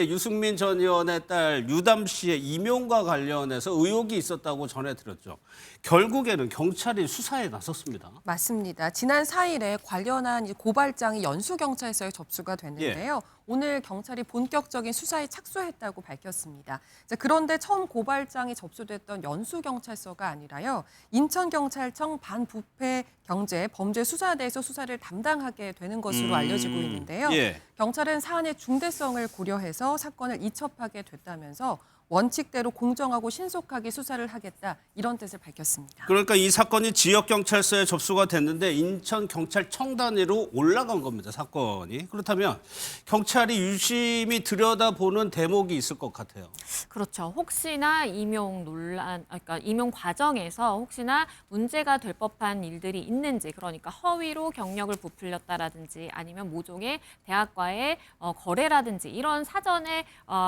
유승민 전 의원의 딸 유담 씨의 임용과 관련해서 의혹이 있었다고 전해드렸죠. 결국에는 경찰이 수사에 나섰습니다. 맞습니다. 지난 4일에 관련한 고발장이 연수경찰서에 접수가 됐는데요. 오늘 경찰이 본격적인 수사에 착수했다고 밝혔습니다. 자, 그런데 처음 고발장이 접수됐던 연수경찰서가 아니라요. 인천경찰청 반부패 경제 범죄 수사대에서 수사를 담당하게 되는 것으로 알려지고 있는데요. 예. 경찰은 사안의 중대성을 고려해서 사건을 이첩하게 됐다면서 원칙대로 공정하고 신속하게 수사를 하겠다 이런 뜻을 밝혔습니다. 그러니까 이 사건이 지역경찰서에 접수가 됐는데 인천경찰청 단위로 올라간 겁니다, 사건이. 그렇다면 경찰이 유심히 들여다보는 대목이 있을 것 같아요. 그렇죠. 혹시나 임용 논란, 그러니까 임용 과정에서 혹시나 문제가 될 법한 일들이 있는지, 그러니까 허위로 경력을 부풀렸다라든지 아니면 모종의 대학과의 거래라든지 이런 사전에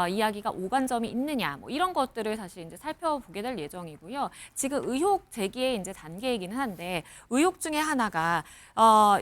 이야기가 오간 점이 있느냐, 뭐 이런 것들을 사실 이제 살펴보게 될 예정이고요. 지금 의혹 제기의 이제 단계이기는 한데 의혹 중에 하나가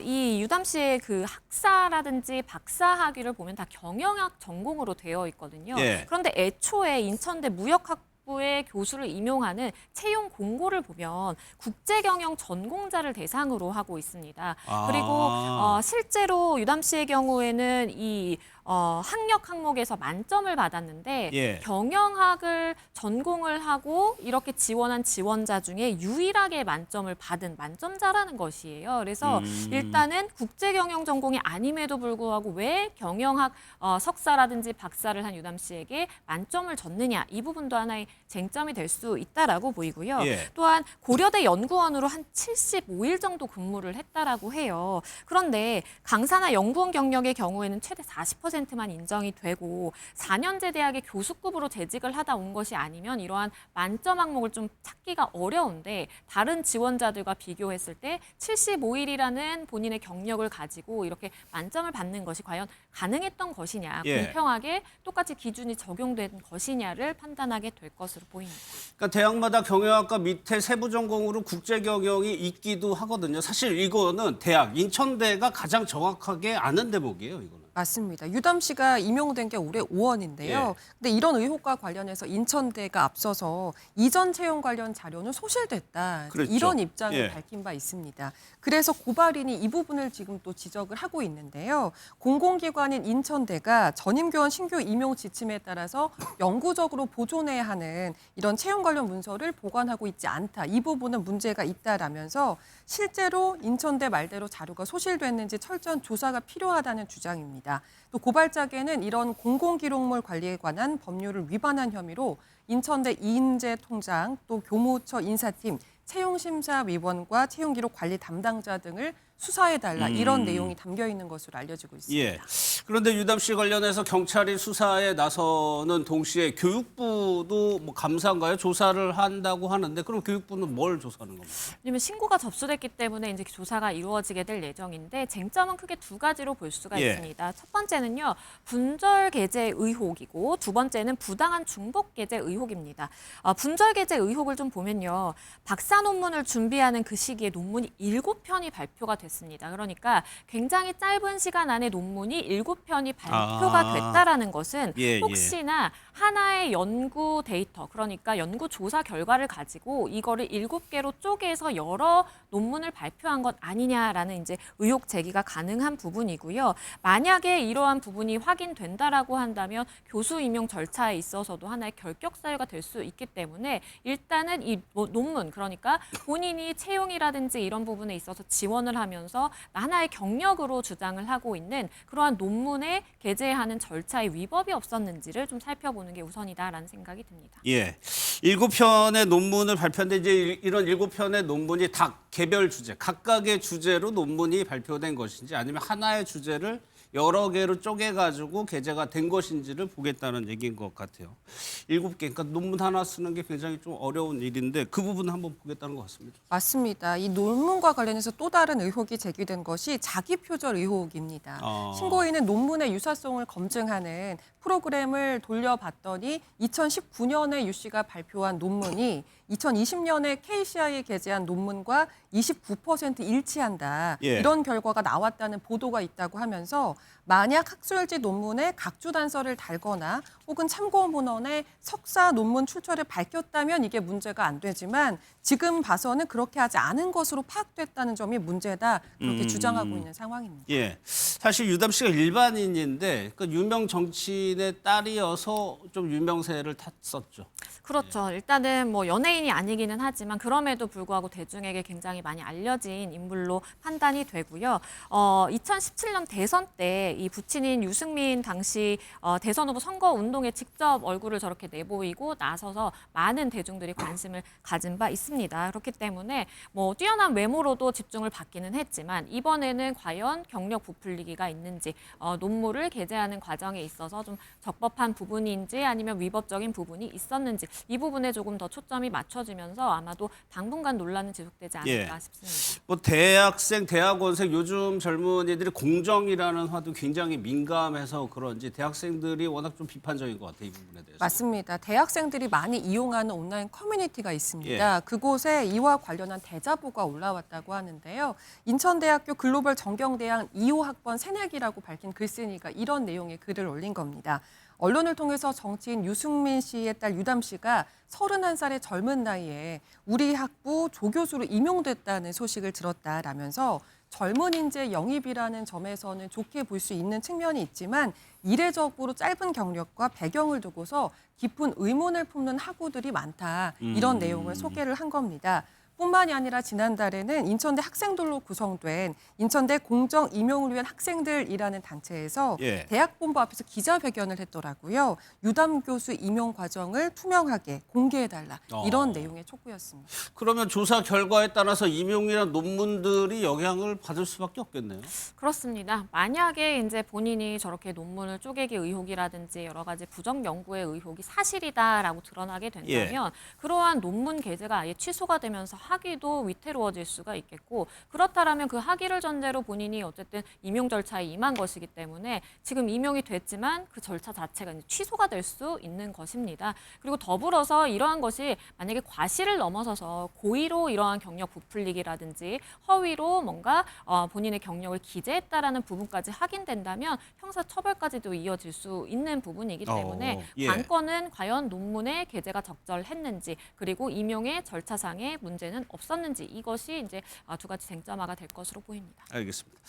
이 유담 씨의 그 학사라든지 박사 학위를 보면 다 경영학 전공으로 되어 있거든요. 예. 그런데 애초에 인천대 무역학부의 교수를 임용하는 채용 공고를 보면 국제경영 전공자를 대상으로 하고 있습니다. 그리고 실제로 유담 씨의 경우에는 이 학력 항목에서 만점을 받았는데 예. 경영학을 전공을 하고 이렇게 지원한 지원자 중에 유일하게 만점을 받은 만점자라는 것이에요. 그래서 일단은 국제경영 전공이 아님에도 불구하고 왜 경영학 석사라든지 박사를 한 유담 씨에게 만점을 줬느냐, 이 부분도 하나의 쟁점이 될 수 있다라고 보이고요. 예. 또한 고려대 연구원으로 한 75일 정도 근무를 했다라고 해요. 그런데 강사나 연구원 경력의 경우에는 최대 40%만 인정이 되고 4년제 대학의 교수급으로 재직을 하다 온 것이 아니면 이러한 만점 항목을 좀 찾기가 어려운데 다른 지원자들과 비교했을 때 75일이라는 본인의 경력을 가지고 이렇게 만점을 받는 것이 과연 가능했던 것이냐, 예. 공평하게 똑같이 기준이 적용된 것이냐를 판단하게 될 것으로 보입니다. 그러니까 대학마다 경영학과 밑에 세부 전공으로 국제 경영이 있기도 하거든요. 사실 이거는 대학 인천대가 가장 정확하게 아는 대목이에요, 이거는. 맞습니다. 유담 씨가 임용된 게 올해 5월인데요. 예. 근데 이런 의혹과 관련해서 인천대가 앞서서 이전 채용 관련 자료는 소실됐다. 그랬죠. 이런 입장을 예. 밝힌 바 있습니다. 그래서 고발인이 이 부분을 지금 또 지적을 하고 있는데요. 공공기관인 인천대가 전임교원 신규 임용 지침에 따라서 영구적으로 보존해야 하는 이런 채용 관련 문서를 보관하고 있지 않다. 이 부분은 문제가 있다라면서 실제로 인천대 말대로 자료가 소실됐는지 철저한 조사가 필요하다는 주장입니다. 또 고발장에는 이런 공공기록물 관리에 관한 법률을 위반한 혐의로 인천대 이인재 통장, 또 교무처 인사팀, 채용심사위원과 채용기록 관리 담당자 등을 수사해달라 이런 내용이 담겨 있는 것으로 알려지고 있습니다. 예. 그런데 유담 씨 관련해서 경찰이 수사에 나서는 동시에 교육부도 뭐 감사인가요? 조사를 한다고 하는데 그럼 교육부는 뭘 조사하는 겁니까? 왜냐면 신고가 접수됐기 때문에 이제 조사가 이루어지게 될 예정인데 쟁점은 크게 두 가지로 볼 수가 예. 있습니다. 첫 번째는요, 분절 게재 의혹이고 두 번째는 부당한 중복 게재 의혹입니다. 분절 게재 의혹을 좀 보면요, 박사 논문을 준비하는 그 시기에 논문이 7편이 발표가 됐습니다. 그러니까 굉장히 짧은 시간 안에 논문이 7편이 발표가 됐다라는 것은 예. 혹시나 하나의 연구 데이터, 그러니까 연구 조사 결과를 가지고 이거를 7개로 쪼개서 여러 논문을 발표한 것 아니냐라는 이제 의혹 제기가 가능한 부분이고요. 만약에 이러한 부분이 확인된다라고 한다면 교수 임용 절차에 있어서도 하나의 결격 사유가 될 수 있기 때문에 일단은 이 논문, 그러니까 본인이 채용이라든지 이런 부분에 있어서 지원을 하면서 하나의 경력으로 주장을 하고 있는 그러한 논문에 게재하는 절차에 위법이 없었는지를 좀 살펴보는 게 우선이다라는 생각이 듭니다. 예. 7편의 논문을 발표했는데 이제 이런 7편의 논문이 다 개별 주제, 각각의 주제로 논문이 발표된 것인지 아니면 하나의 주제를 여러 개로 쪼개가지고 게재가 된 것인지를 보겠다는 얘기인 것 같아요. 7개, 그러니까 논문 하나 쓰는 게 굉장히 좀 어려운 일인데 그 부분을 한번 보겠다는 것 같습니다. 맞습니다. 이 논문과 관련해서 또 다른 의혹이 제기된 것이 자기 표절 의혹입니다. 신고인은 논문의 유사성을 검증하는 프로그램을 돌려봤더니 2019년에 유 씨가 발표한 논문이 2020년에 KCI에 게재한 논문과 29% 일치한다. 예. 이런 결과가 나왔다는 보도가 있다고 하면서 만약 학술지 논문에 각주 단서를 달거나 혹은 참고 문헌에 석사 논문 출처를 밝혔다면 이게 문제가 안 되지만 지금 봐서는 그렇게 하지 않은 것으로 파악됐다는 점이 문제다. 그렇게 주장하고 있는 상황입니다. 예, 사실 유담 씨가 일반인인데 그 유명 정치인의 딸이어서 좀 유명세를 탔었죠. 그렇죠. 일단은 뭐 연예인이 아니기는 하지만 그럼에도 불구하고 대중에게 굉장히 많이 알려진 인물로 판단이 되고요. 2017년 대선 때 이 부친인 유승민 당시 대선 후보 선거 운동에 직접 얼굴을 저렇게 내보이고 나서서 많은 대중들이 관심을 가진 바 있습니다. 그렇기 때문에 뭐 뛰어난 외모로도 집중을 받기는 했지만 이번에는 과연 경력 부풀리기가 있는지 논문을 게재하는 과정에 있어서 좀 적법한 부분인지 아니면 위법적인 부분이 있었는지 이 부분에 조금 더 초점이 맞춰지면서 아마도 당분간 논란은 지속되지 않을까 싶습니다. 뭐 대학생, 대학원생 요즘 젊은이들이 공정이라는 화두 굉장히 민감해서 그런지 대학생들이 워낙 좀 비판적인 것 같아요. 이 부분에 대해서. 맞습니다. 대학생들이 많이 이용하는 온라인 커뮤니티가 있습니다. 그곳에 이와 관련한 대자보가 올라왔다고 하는데요. 인천대학교 글로벌 전경대학 2호 학번 새내기라고 밝힌 글쓴이가 이런 내용의 글을 올린 겁니다. 언론을 통해서 정치인 유승민 씨의 딸 유담 씨가 31살의 젊은 나이에 우리 학부 조교수로 임용됐다는 소식을 들었다라면서 젊은 인재 영입이라는 점에서는 좋게 볼 수 있는 측면이 있지만 이례적으로 짧은 경력과 배경을 두고서 깊은 의문을 품는 학우들이 많다. 이런 내용을 소개를 한 겁니다. 뿐만이 아니라 지난달에는 인천대 학생들로 구성된 인천대 공정 임용을 위한 학생들이라는 단체에서 대학본부 앞에서 기자회견을 했더라고요. 유담 교수 임용 과정을 투명하게 공개해달라. 이런 내용의 촉구였습니다. 그러면 조사 결과에 따라서 임용이나 논문들이 영향을 받을 수밖에 없겠네요. 그렇습니다. 만약에 이제 본인이 저렇게 논문을 쪼개기 의혹이라든지 여러 가지 부정 연구의 의혹이 사실이다라고 드러나게 된다면 그러한 논문 게재가 아예 취소가 되면서 학위도 위태로워질 수가 있겠고 그렇다라면 그 학위를 전제로 본인이 어쨌든 임용 절차에 임한 것이기 때문에 지금 임용이 됐지만 그 절차 자체가 이제 취소가 될 수 있는 것입니다. 그리고 더불어서 이러한 것이 만약에 과실을 넘어서서 고의로 이러한 경력 부풀리기라든지 허위로 뭔가 본인의 경력을 기재했다라는 부분까지 확인된다면 형사 처벌까지도 이어질 수 있는 부분이기 때문에 관건은 과연 논문의 게재가 적절했는지 그리고 임용의 절차상의 문제는 없었는지 이것이 이제 두 가지 쟁점화가 될 것으로 보입니다. 알겠습니다.